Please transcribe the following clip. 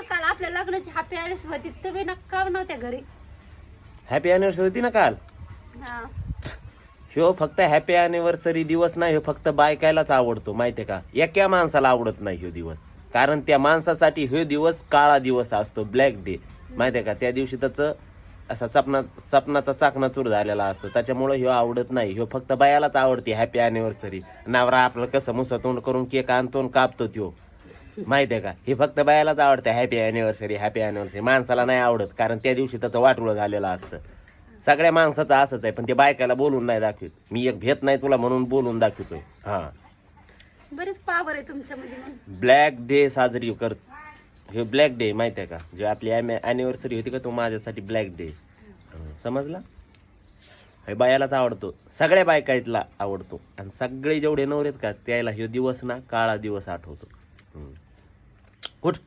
काल आपल्या लग्नाची हॅपी अॅनिव्हर्सरी होती, तुम्ही नक्का नव्हत्या घरी. हॅपी अॅनिव्हर्सरी होती ना काल. हा ह्यो फक्त हॅपी अॅनिव्हर्सरी दिवस नाही, ह्यो फक्त बायकायलाच आवडतो माहितीये का. एका माणसाला आवडत नाही ह्यो दिवस, कारण त्या माणसासाठी ह्यो दिवस काळा दिवस असतो, ब्लॅक डे माहितीये का. त्या दिवशी त्याचं असा सपनाचा चाकणाचूर झालेला असतो, त्याच्यामुळे ह्यो आवडत नाही. ह्यो फक्त बायालाच आवडते हॅपी अॅनिव्हर्सरी. नवरा आपलं कसं मुसं तोंड करून केक आणतो आणि कापतो त्यो माहितीये का. हे फक्त बायालाच आवडतं हॅपी अॅनिव्हर्सरी, हॅपी अॅनिव्हर्सरी. माणसाला नाही आवडत, कारण त्या दिवशी त्याचं वाटोळं झालेलं असतं. सगळ्या माणसाचं असंच आहे, पण ते बायकाला बोलून नाही दाखवत. मी एक भेट नाही तुला म्हणून बोलून दाखवतोय. हा बरेच पावर आहे तुमच्यामध्ये म्हणून. ब्लॅक डे साजरी कर. हे ब्लॅक डे माहिती आहे का, जे आपली अॅनिव्हर्सरी होती का, तो माझ्यासाठी ब्लॅक डे. समजला. हे बायालाच आवडतो, सगळ्या बायकाला आवडतो, आणि सगळे जेवढे नवरेत का त्याला हे दिवस ना काळा दिवस आठवतो. कुठ